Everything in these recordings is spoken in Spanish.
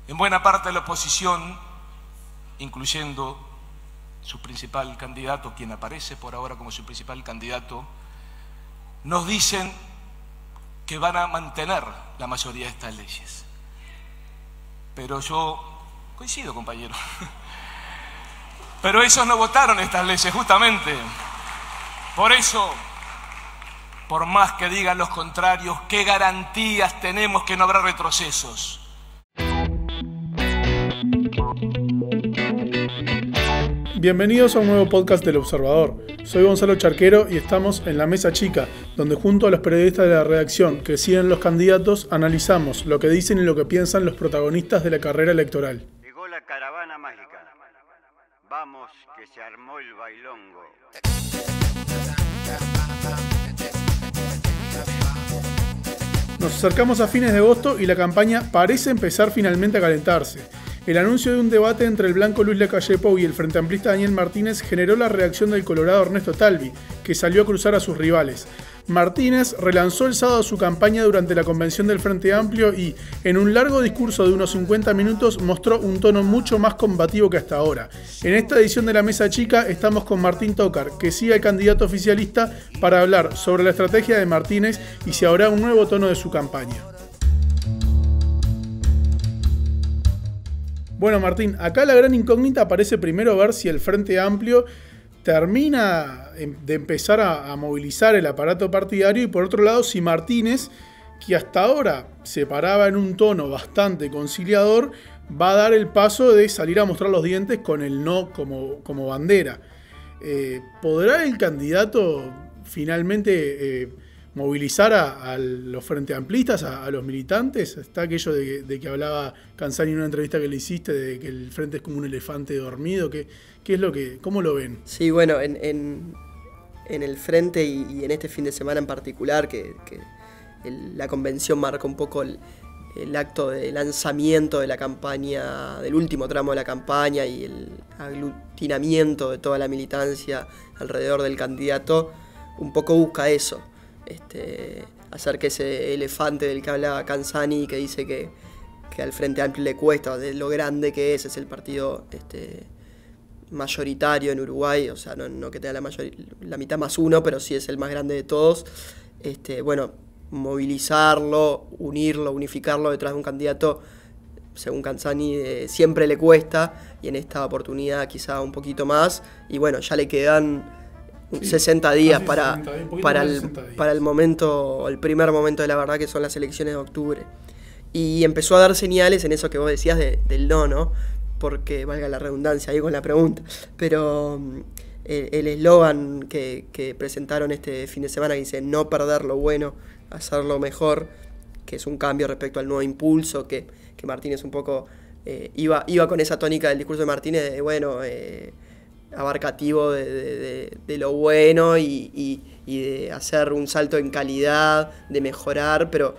En buena parte de la oposición, incluyendo su principal candidato, quien aparece por ahora como su principal candidato, nos dicen que van a mantener la mayoría de estas leyes. Pero yo coincido, compañero. Pero ellos no votaron estas leyes, justamente. Por eso, por más que digan los contrarios, ¿qué garantías tenemos que no habrá retrocesos? Bienvenidos a un nuevo podcast del Observador. Soy Gonzalo Charquero y estamos en la Mesa Chica, donde junto a los periodistas de la redacción que siguen los candidatos, analizamos lo que dicen y lo que piensan los protagonistas de la carrera electoral. Llegó la caravana mágica. Vamos, que se armó el bailongo. Nos acercamos a fines de agosto y la campaña parece empezar finalmente a calentarse. El anuncio de un debate entre el blanco Luis Lacalle Pou y el frente amplista Daniel Martínez generó la reacción del colorado Ernesto Talvi, que salió a cruzar a sus rivales. Martínez relanzó el sábado su campaña durante la convención del Frente Amplio y, en un largo discurso de unos 50 minutos, mostró un tono mucho más combativo que hasta ahora. En esta edición de La Mesa Chica estamos con Martín Tócar, que sigue al candidato oficialista, para hablar sobre la estrategia de Martínez y si habrá un nuevo tono de su campaña. Bueno, Martín, acá la gran incógnita parece primero ver si el Frente Amplio termina de empezar a movilizar el aparato partidario y por otro lado si Martínez, que hasta ahora se paraba en un tono bastante conciliador, va a dar el paso de salir a mostrar los dientes con el no como bandera. ¿Podrá el candidato finalmente movilizar a los frente amplistas, a los militantes? Está aquello de que hablaba Canzani en una entrevista que le hiciste, de que el frente es como un elefante dormido. ¿Cómo lo ven? Sí, bueno, en el frente y en este fin de semana en particular, que la convención marca un poco el acto de lanzamiento de la campaña, del último tramo de la campaña y el aglutinamiento de toda la militancia alrededor del candidato, un poco busca eso. Hacer que ese elefante del que hablaba Canzani, que dice que al Frente Amplio le cuesta, de lo grande que es el partido mayoritario en Uruguay, o sea, no que tenga la mitad más uno, pero sí es el más grande de todos. Bueno, movilizarlo, unirlo, unificarlo detrás de un candidato, según Canzani, siempre le cuesta, y en esta oportunidad quizá un poquito más, y bueno, ya le quedan 60 días para el momento, el primer momento de la verdad, que son las elecciones de octubre. Y empezó a dar señales en eso que vos decías del no, porque valga la redundancia ahí con la pregunta, pero el eslogan que presentaron este fin de semana, que dice no perder lo bueno, hacerlo mejor, que es un cambio respecto al nuevo impulso, que Martínez un poco iba con esa tónica del discurso de Martínez de bueno, abarcativo de lo bueno y de hacer un salto en calidad, de mejorar, pero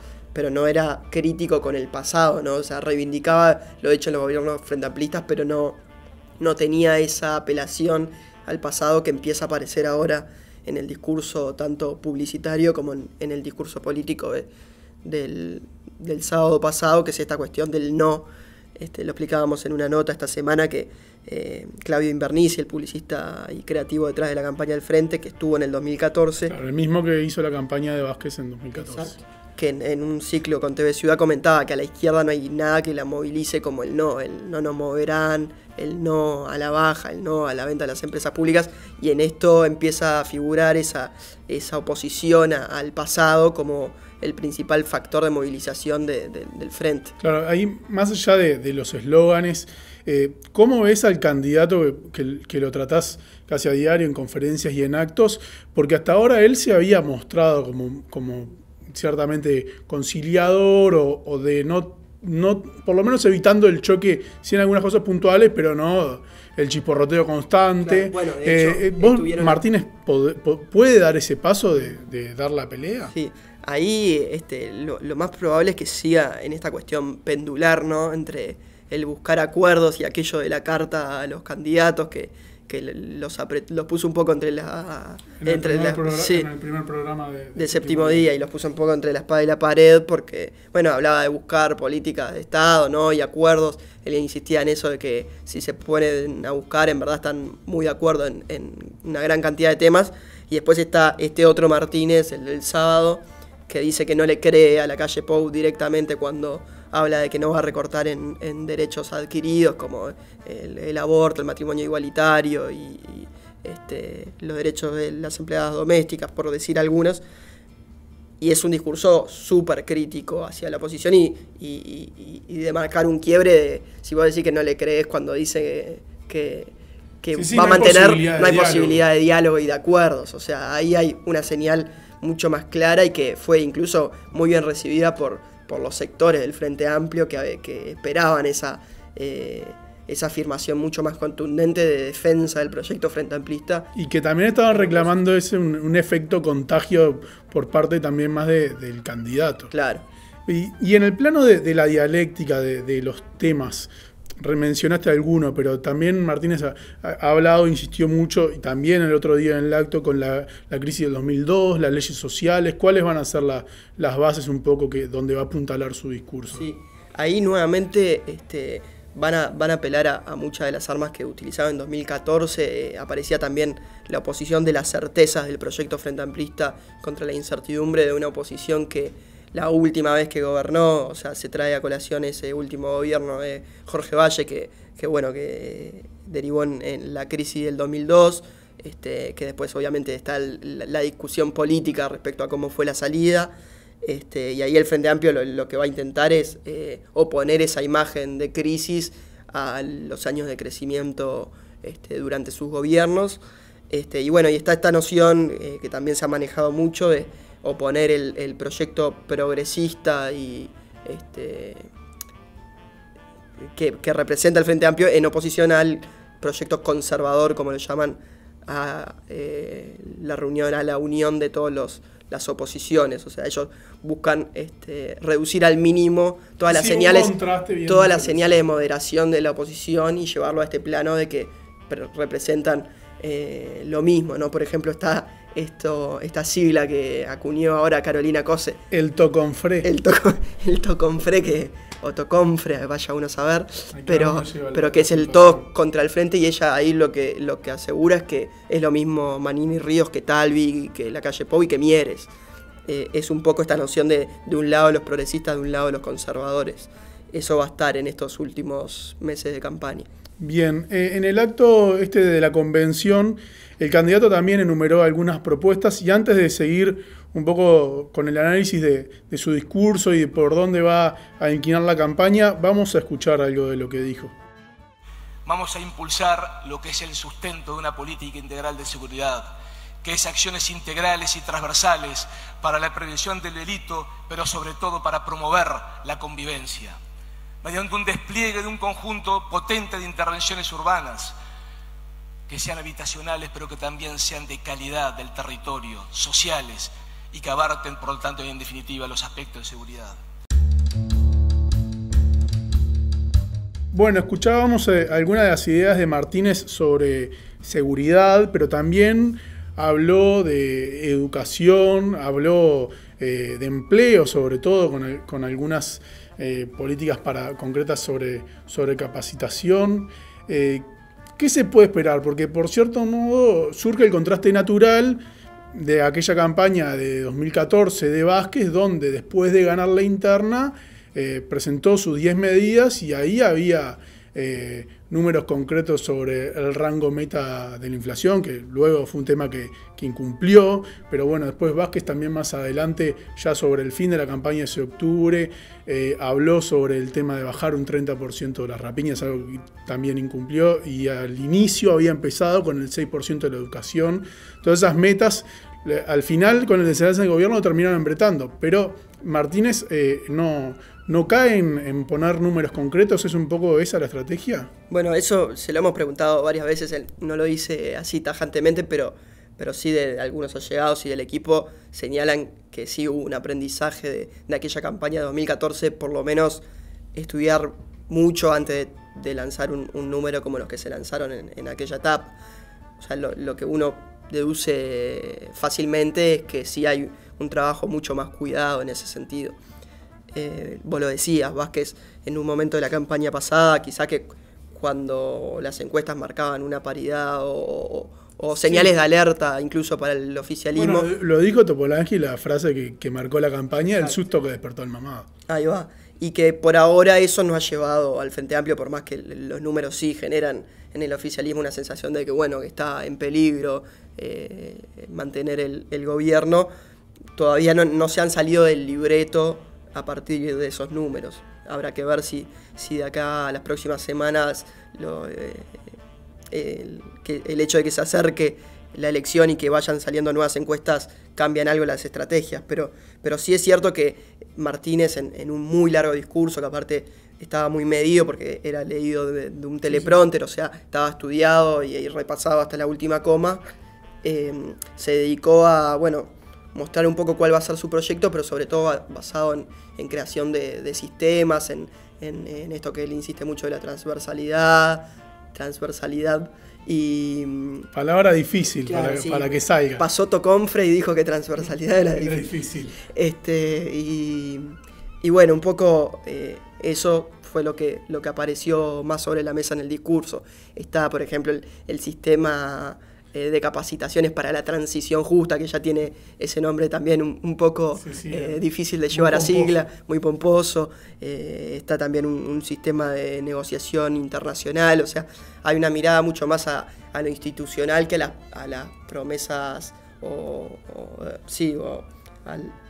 no era crítico con el pasado, ¿no? O sea, reivindicaba lo hecho en los gobiernos frente amplistas, pero no tenía esa apelación al pasado que empieza a aparecer ahora en el discurso tanto publicitario como en el discurso político del sábado pasado, que es esta cuestión del no. Lo explicábamos en una nota esta semana que Claudio Invernici, el publicista y creativo detrás de la campaña del Frente, que estuvo en el 2014. Claro, el mismo que hizo la campaña de Vázquez en 2014. Exacto. Que en un ciclo con TV Ciudad comentaba que a la izquierda no hay nada que la movilice como el no nos moverán, el no a la baja, el no a la venta de las empresas públicas, y en esto empieza a figurar esa oposición al pasado como el principal factor de movilización del Frente. Claro, ahí más allá de los eslóganes, ¿cómo ves al candidato que lo tratás casi a diario en conferencias y en actos? Porque hasta ahora él se había mostrado como ciertamente conciliador o de no, por lo menos evitando el choque, sí en algunas cosas puntuales, pero no el chisporroteo constante. Claro, bueno, de hecho, ¿Martínez puede dar ese paso de dar la pelea? Sí, ahí lo más probable es que siga en esta cuestión pendular, ¿no? Entre el buscar acuerdos y aquello de la carta a los candidatos, que los puso un poco entre la... En el primer programa de Séptimo Día, y los puso un poco entre la espada y la pared, porque, bueno, hablaba de buscar políticas de Estado, ¿no? Y acuerdos. Él insistía en eso de que si se ponen a buscar, en verdad están muy de acuerdo en una gran cantidad de temas. Y después está este otro Martínez, el del sábado, que dice que no le cree a la calle Pou directamente cuando habla de que no va a recortar en derechos adquiridos como el aborto, el matrimonio igualitario y los derechos de las empleadas domésticas, por decir algunos. Y es un discurso súper crítico hacia la oposición y de marcar un quiebre de, si vos decís que no le crees cuando dice que va a mantener, no hay posibilidad de diálogo y de acuerdos. O sea, ahí hay una señal mucho más clara y que fue incluso muy bien recibida por los sectores del Frente Amplio que esperaban esa afirmación mucho más contundente de defensa del proyecto Frente Amplista. Y que también estaban reclamando un efecto contagio por parte también más del candidato. Claro. Y en el plano de la dialéctica, de los temas, mencionaste alguno, pero también Martínez ha hablado, insistió mucho, y también el otro día en el acto, con la crisis del 2002, las leyes sociales. ¿Cuáles van a ser las bases un poco donde va a apuntalar su discurso? Sí, ahí nuevamente van a apelar a muchas de las armas que utilizaba en 2014. Aparecía también la oposición de las certezas del proyecto Frente Amplista contra la incertidumbre de una oposición que la última vez que gobernó, o sea, se trae a colación ese último gobierno de Jorge Valle que derivó en la crisis del 2002, que después obviamente está la discusión política respecto a cómo fue la salida. Y ahí el Frente Amplio lo que va a intentar es oponer esa imagen de crisis a los años de crecimiento durante sus gobiernos. Y bueno, y está esta noción que también se ha manejado mucho de oponer el proyecto progresista y que representa el Frente Amplio en oposición al proyecto conservador, como lo llaman, a la unión de todas las oposiciones. O sea, ellos buscan reducir al mínimo todas las señales de moderación de la oposición y llevarlo a este plano de que representan lo mismo, ¿no? Por ejemplo, está esta sigla que acuñó ahora Carolina Cose. El toconfré. El toconfré, o toconfre, vaya uno a saber, pero que es el todo contra el frente, y ella ahí lo que asegura es que es lo mismo Manini Ríos que Talvi, que la calle Pou y que Mieres. Es un poco esta noción de un lado los progresistas, de un lado los conservadores. Eso va a estar en estos últimos meses de campaña. Bien, en el acto de la convención, el candidato también enumeró algunas propuestas, y antes de seguir un poco con el análisis de su discurso y de por dónde va a inclinar la campaña, vamos a escuchar algo de lo que dijo. Vamos a impulsar lo que es el sustento de una política integral de seguridad, que es acciones integrales y transversales para la prevención del delito, pero sobre todo para promover la convivencia, mediante un despliegue de un conjunto potente de intervenciones urbanas, que sean habitacionales, pero que también sean de calidad del territorio, sociales, y que abarquen, por lo tanto, en definitiva, los aspectos de seguridad. Bueno, escuchábamos algunas de las ideas de Martínez sobre seguridad, pero también habló de educación, habló de empleo, sobre todo con algunas políticas concretas sobre capacitación. ¿Qué se puede esperar? Porque por cierto modo surge el contraste natural de aquella campaña de 2014 de Vázquez, donde después de ganar la interna presentó sus 10 medidas, y ahí había números concretos sobre el rango meta de la inflación, que luego fue un tema que incumplió, pero bueno, después Vázquez también más adelante, ya sobre el fin de la campaña de ese octubre, habló sobre el tema de bajar un 30% de las rapiñas, algo que también incumplió, y al inicio había empezado con el 6% de la educación. Todas esas metas, al final con el desenlace del gobierno terminaron embretando, pero Martínez no cae en poner números concretos. ¿Es un poco esa la estrategia? Bueno, eso se lo hemos preguntado varias veces. Él no lo dice así tajantemente, pero sí de algunos allegados y del equipo señalan que sí hubo un aprendizaje de aquella campaña de 2014, por lo menos estudiar mucho antes de lanzar un número como los que se lanzaron en aquella etapa. O sea, lo que uno deduce fácilmente es que sí hay un trabajo mucho más cuidado en ese sentido. Vos lo decías, Vázquez, en un momento de la campaña pasada, quizá que cuando las encuestas marcaban una paridad o señales de alerta incluso para el oficialismo. Bueno, lo dijo Topolansky, la frase que marcó la campaña, el susto que despertó el mamado. Ahí va. Y que por ahora eso nos ha llevado al Frente Amplio, por más que los números sí generan en el oficialismo una sensación de que, bueno, que está en peligro mantener el gobierno, todavía no se han salido del libreto a partir de esos números. Habrá que ver si de acá a las próximas semanas el hecho de que se acerque la elección y que vayan saliendo nuevas encuestas cambian algo las estrategias, pero sí es cierto que Martínez en un muy largo discurso, que aparte estaba muy medido porque era leído de un teleprompter, o sea, estaba estudiado y repasado hasta la última coma, se dedicó a, bueno, mostrar un poco cuál va a ser su proyecto, pero sobre todo basado en creación de sistemas, en esto que él insiste mucho de la transversalidad y... Palabra difícil, claro, para que salga. Pasó Toconfre y dijo que transversalidad era difícil. Y bueno, un poco eso fue lo que apareció más sobre la mesa en el discurso. Está, por ejemplo, el sistema de capacitaciones para la transición justa, que ya tiene ese nombre también un poco difícil de llevar a sigla, muy pomposo. Está también un sistema de negociación internacional, o sea, hay una mirada mucho más a lo institucional que a las promesas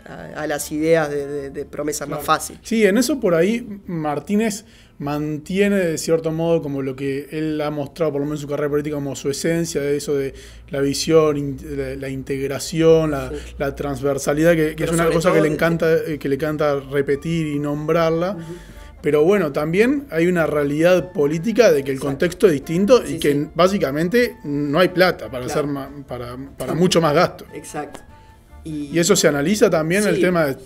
a las ideas de promesas más fáciles. Sí, en eso por ahí Martínez mantiene de cierto modo como lo que él ha mostrado, por lo menos en su carrera política, como su esencia, de eso de la visión, la integración, la transversalidad, que es una cosa que le encanta repetir y nombrarla. Pero bueno, también hay una realidad política de que el contexto es distinto y que básicamente no hay plata para hacer para mucho más gasto. Exacto. Y eso se analiza también, el tema de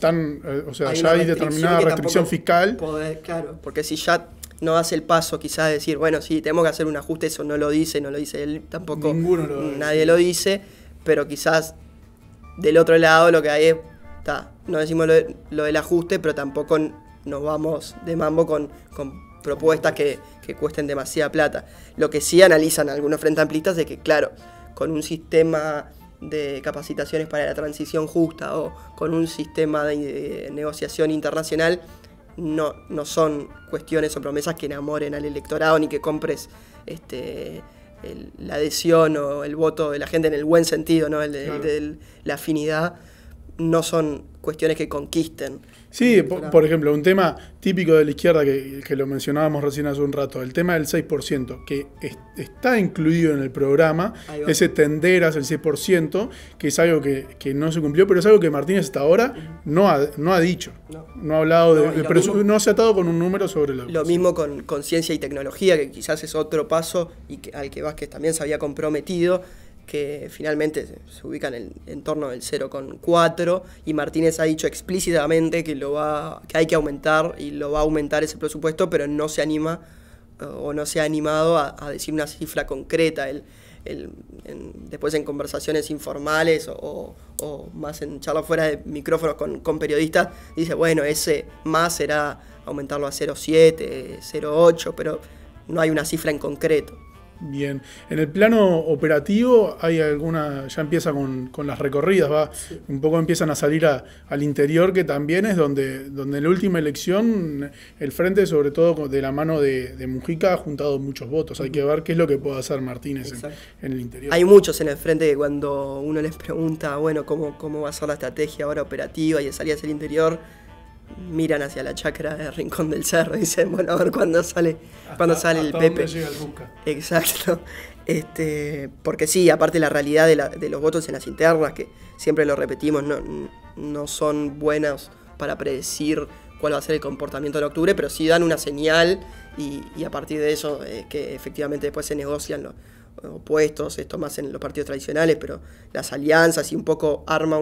ya hay determinada restricción fiscal. Claro, porque si ya no hace el paso quizás de decir, bueno, sí, tenemos que hacer un ajuste, eso no lo dice él tampoco, nadie lo dice, pero quizás del otro lado lo que hay es, no decimos lo del ajuste, pero tampoco nos vamos de mambo con propuestas que cuesten demasiada plata. Lo que sí analizan algunos frente amplistas es que, claro, con un sistema de capacitaciones para la transición justa o con un sistema de negociación internacional, no son cuestiones o promesas que enamoren al electorado ni que compres la adhesión o el voto de la gente en el buen sentido, ¿no? De la afinidad, no son cuestiones que conquisten. Sí, por ejemplo, un tema típico de la izquierda que lo mencionábamos recién hace un rato, el tema del 6%, que está incluido en el programa, ese tenderas el 6%, que es algo que no se cumplió, pero es algo que Martínez hasta ahora no ha dicho. No ha hablado no se ha atado con un número sobre lo mismo con ciencia y tecnología, que quizás es otro paso y al que Vázquez también se había comprometido, que finalmente se ubica en torno del 0,4, y Martínez ha dicho explícitamente que hay que aumentar y lo va a aumentar ese presupuesto, pero no se anima o no se ha animado a decir una cifra concreta. Después en conversaciones informales o más en charlas fuera de micrófonos con periodistas, dice, bueno, ese más será aumentarlo a 0,7, 0,8, pero no hay una cifra en concreto. Bien, en el plano operativo hay ya empieza con las recorridas, un poco empiezan a salir al interior, que también es donde en la última elección el Frente, sobre todo de la mano de Mujica, ha juntado muchos votos. Hay que ver qué es lo que puede hacer Martínez en el interior. Hay muchos en el Frente que cuando uno les pregunta, bueno, cómo va a ser la estrategia ahora operativa y de salir hacia el interior, miran hacia la chacra de Rincón del Cerro y dicen, bueno, a ver cuándo sale el Pepe. Llega el Busca. Exacto. Porque sí, aparte la realidad de los votos en las internas, que siempre lo repetimos, no son buenas para predecir cuál va a ser el comportamiento en octubre, pero sí dan una señal y a partir de eso que efectivamente después se negocian los opuestos, esto más en los partidos tradicionales, pero las alianzas y un poco arma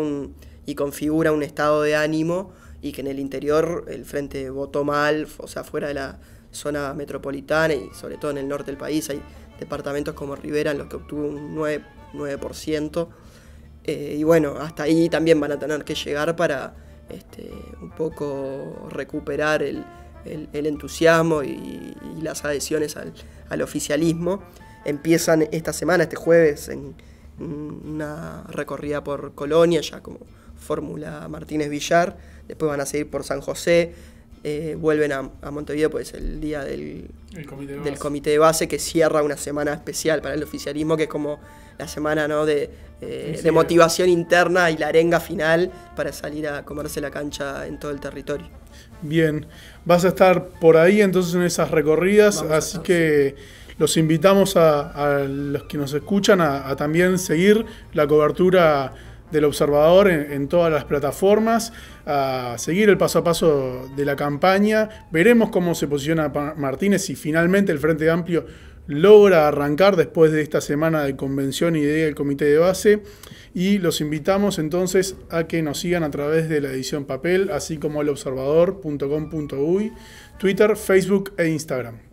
y configura un estado de ánimo, y que en el interior el Frente votó mal, o sea, fuera de la zona metropolitana y sobre todo en el norte del país hay departamentos como Rivera en los que obtuvo un 9%. Y bueno, hasta ahí también van a tener que llegar para un poco recuperar el entusiasmo y las adhesiones al oficialismo. Empiezan esta semana, este jueves, en una recorrida por Colonia, ya como fórmula Martínez Villar. Después van a seguir por San José. Vuelven a Montevideo, pues el día del comité de base, que cierra una semana especial para el oficialismo, que es como la semana, ¿no?, de motivación interna y la arenga final para salir a comerse la cancha en todo el territorio. Bien, vas a estar por ahí entonces en esas recorridas, así que los invitamos a los que nos escuchan a también seguir la cobertura del Observador en todas las plataformas, a seguir el paso a paso de la campaña. Veremos cómo se posiciona Martínez, si finalmente el Frente Amplio logra arrancar después de esta semana de convención y del comité de base. Y los invitamos entonces a que nos sigan a través de la edición papel, así como el observador.com.uy, Twitter, Facebook e Instagram.